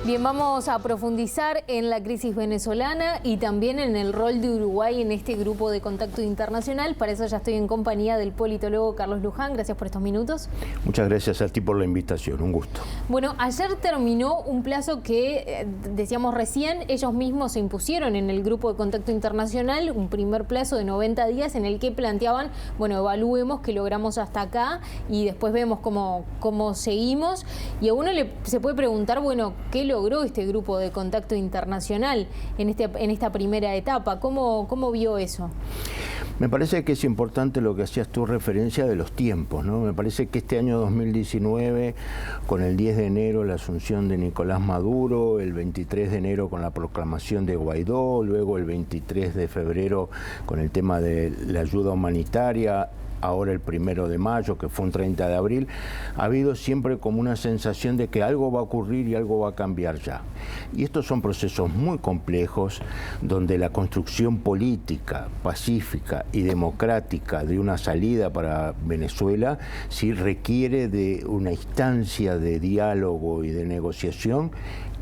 Bien, vamos a profundizar en la crisis venezolana y también en el rol de Uruguay en este grupo de contacto internacional. Para eso ya estoy en compañía del politólogo Carlos Luján. Gracias por estos minutos. Muchas gracias a ti por la invitación, un gusto. Bueno, ayer terminó un plazo que, decíamos recién, ellos mismos se impusieron en el grupo de contacto internacional, un primer plazo de 90 días en el que planteaban, bueno, evaluemos qué logramos hasta acá y después vemos cómo seguimos. Y a uno se puede preguntar, bueno, ¿qué logró este grupo de contacto internacional en esta primera etapa? ¿Cómo vio eso? Me parece que es importante lo que hacías tú referencia de los tiempos, ¿no? Me parece que este año 2019, con el 10 de enero la asunción de Nicolás Maduro, el 23 de enero con la proclamación de Guaidó, luego el 23 de febrero con el tema de la ayuda humanitaria, ahora el 1 de mayo, que fue un 30 de abril, ha habido siempre como una sensación de que algo va a ocurrir y algo va a cambiar ya. Y estos son procesos muy complejos, donde la construcción política, pacífica y democrática de una salida para Venezuela sí requiere de una instancia de diálogo y de negociación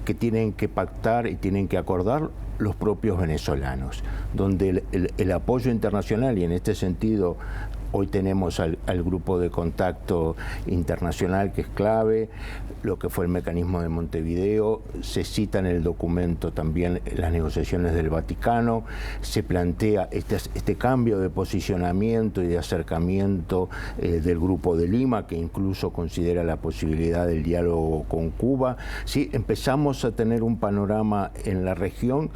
que tienen que pactar y tienen que acordar los propios venezolanos, donde el apoyo internacional, y en este sentido hoy tenemos al grupo de contacto internacional que es clave, lo que fue el mecanismo de Montevideo, se cita en el documento también las negociaciones del Vaticano, se plantea este cambio de posicionamiento y de acercamiento del grupo de Lima, que incluso considera la posibilidad del diálogo con Cuba. Sí, empezamos a tener un panorama en la región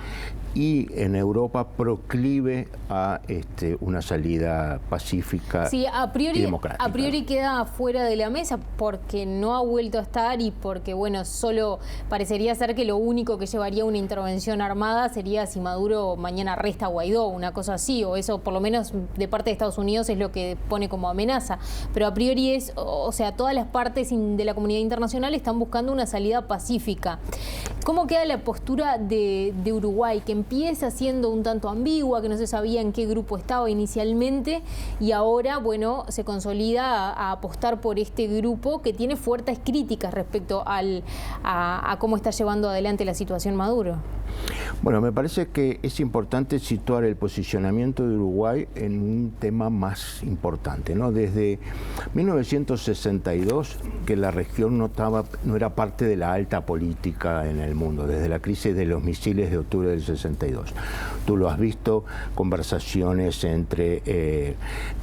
y en Europa proclive a una salida pacífica, sí, y democrática. A priori queda fuera de la mesa porque no ha vuelto a estar y porque, bueno, solo parecería ser que lo único que llevaría a una intervención armada sería si Maduro mañana arresta a Guaidó, una cosa así, o eso por lo menos de parte de Estados Unidos es lo que pone como amenaza. Pero a priori o sea, todas las partes de la comunidad internacional están buscando una salida pacífica. ¿Cómo queda la postura de Uruguay, que empieza siendo un tanto ambigua, que no se sabía en qué grupo estaba inicialmente y ahora, bueno, se consolida a apostar por este grupo que tiene fuertes críticas respecto a cómo está llevando adelante la situación Maduro? Bueno, me parece que es importante situar el posicionamiento de Uruguay en un tema más importante, ¿no? Desde 1962, que la región no era parte de la alta política en el mundo, desde la crisis de los misiles de octubre del 62. Tú lo has visto, conversaciones entre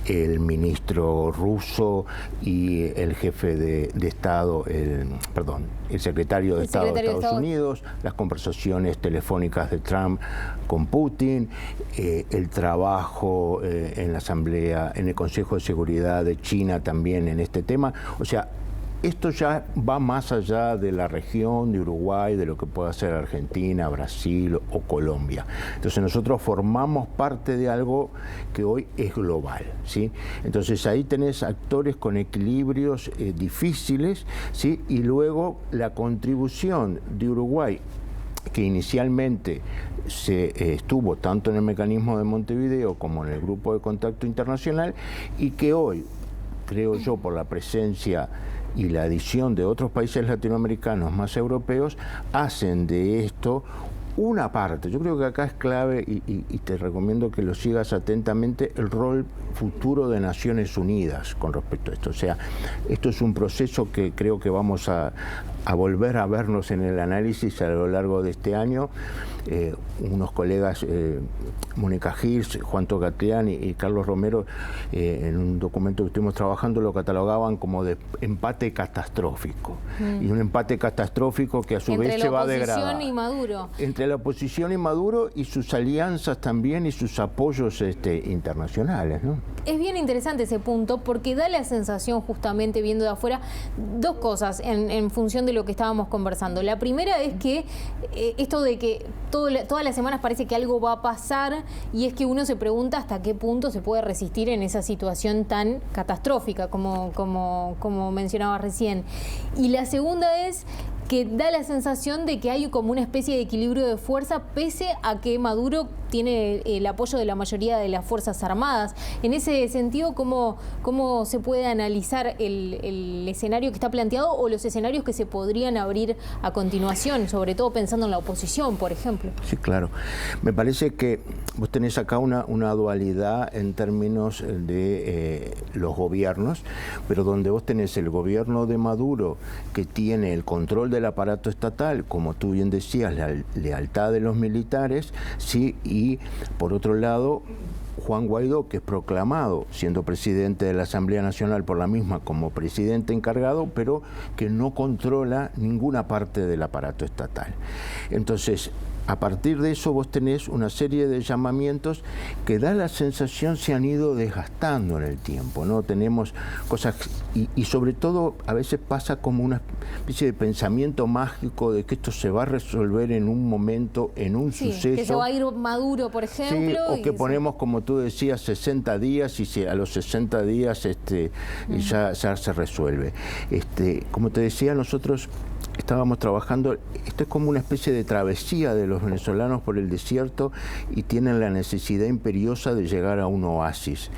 el ministro ruso y el jefe de Estado, el secretario de Estado de Estados Unidos, las conversaciones telefónicas de Trump con Putin, el trabajo en la Asamblea, en el Consejo de Seguridad de China también en este tema. O sea, esto ya va más allá de la región de Uruguay, de lo que pueda ser Argentina, Brasil o Colombia. Entonces nosotros formamos parte de algo que hoy es global, ¿sí? Entonces ahí tenés actores con equilibrios difíciles, ¿sí? Y luego la contribución de Uruguay, que inicialmente estuvo tanto en el mecanismo de Montevideo como en el grupo de contacto internacional, y que hoy, creo yo, por la presencia y la adición de otros países latinoamericanos más europeos, hacen de esto una parte. Yo creo que acá es clave, y te recomiendo que lo sigas atentamente, el rol futuro de Naciones Unidas con respecto a esto. O sea, esto es un proceso que creo que vamos a volver a vernos en el análisis a lo largo de este año. Unos colegas, Mónica Girs, Juan Tocatlián y Carlos Romero, en un documento que estuvimos trabajando, lo catalogaban como de empate catastrófico. Y un empate catastrófico que a su vez se va a degradar. Entre la oposición y Maduro. Entre la oposición y Maduro y sus alianzas también y sus apoyos internacionales, ¿no? Es bien interesante ese punto porque da la sensación, justamente viendo de afuera, dos cosas en función de lo que estábamos conversando. La primera es que esto de que todas las semanas parece que algo va a pasar, y es que uno se pregunta hasta qué punto se puede resistir en esa situación tan catastrófica como mencionaba recién. Y la segunda es que da la sensación de que hay como una especie de equilibrio de fuerza, pese a que Maduro tiene el apoyo de la mayoría de las Fuerzas Armadas. En ese sentido, ¿cómo se puede analizar el escenario que está planteado o los escenarios que se podrían abrir a continuación, sobre todo pensando en la oposición, por ejemplo? Sí, claro. Me parece que vos tenés acá una dualidad en términos de los gobiernos, pero donde vos tenés el gobierno de Maduro, que tiene el control del aparato estatal, como tú bien decías, la lealtad de los militares, sí, y por otro lado, Juan Guaidó, que es proclamado siendo presidente de la Asamblea Nacional por la misma como presidente encargado, pero que no controla ninguna parte del aparato estatal. Entonces, a partir de eso vos tenés una serie de llamamientos que da la sensación se han ido desgastando en el tiempo, ¿no? Tenemos cosas, y sobre todo a veces pasa como una especie de pensamiento mágico de que esto se va a resolver en un momento, en un suceso. Que se va a ir Maduro, por ejemplo. Sí, o que ponemos, como tú decías, 60 días y a los 60 días ya se resuelve. Como te decía, nosotros estábamos trabajando, esto es como una especie de travesía de los venezolanos por el desierto y tienen la necesidad imperiosa de llegar a un oasis.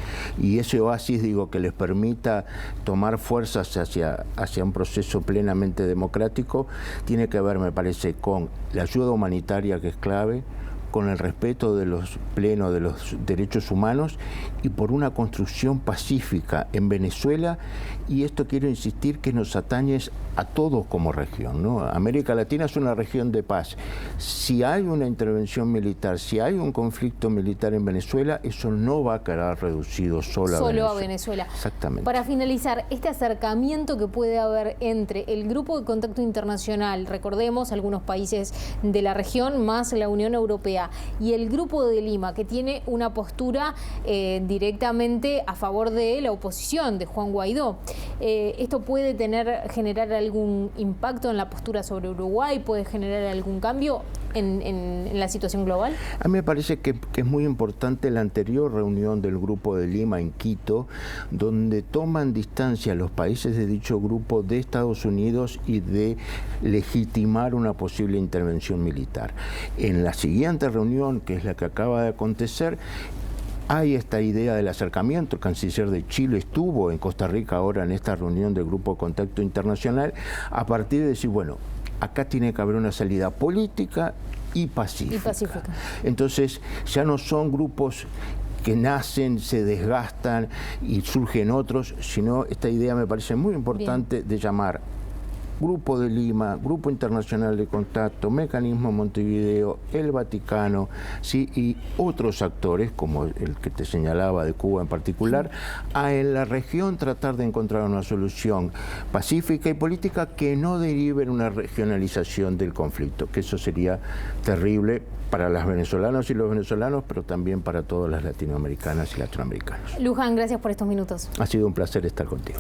Y ese oasis, digo, que les permita tomar fuerzas hacia un proceso plenamente democrático, tiene que ver, me parece, con la ayuda humanitaria, que es clave, con el respeto de los plenos de los derechos humanos y por una construcción pacífica en Venezuela, y esto quiero insistir que nos atañe a todos como región, ¿no? América Latina es una región de paz. Si hay una intervención militar, si hay un conflicto militar en Venezuela, eso no va a quedar reducido solo a Venezuela. Exactamente. Para finalizar, este acercamiento que puede haber entre el Grupo de Contacto Internacional, recordemos algunos países de la región, más la Unión Europea, y el Grupo de Lima, que tiene una postura directamente a favor de la oposición, de Juan Guaidó. ¿Esto puede generar algún impacto en la postura sobre Uruguay? ¿Puede generar algún cambio en la situación global? A mí me parece que es muy importante la anterior reunión del Grupo de Lima en Quito, donde toman distancia los países de dicho grupo de Estados Unidos y de legitimar una posible intervención militar. En la siguiente reunión, que es la que acaba de acontecer, hay esta idea del acercamiento. El canciller de Chile estuvo en Costa Rica ahora en esta reunión del Grupo de Contacto Internacional, a partir de decir, bueno, acá tiene que haber una salida política y pacífica. Entonces, ya no son grupos que nacen, se desgastan y surgen otros, sino esta idea me parece muy importante de llamar Grupo de Lima, Grupo Internacional de Contacto, Mecanismo Montevideo, el Vaticano, ¿sí? Y otros actores, como el que te señalaba de Cuba en particular, a en la región tratar de encontrar una solución pacífica y política que no derive en una regionalización del conflicto, que eso sería terrible para las venezolanas y los venezolanos, pero también para todas las latinoamericanas y latinoamericanos. Luján, gracias por estos minutos. Ha sido un placer estar contigo.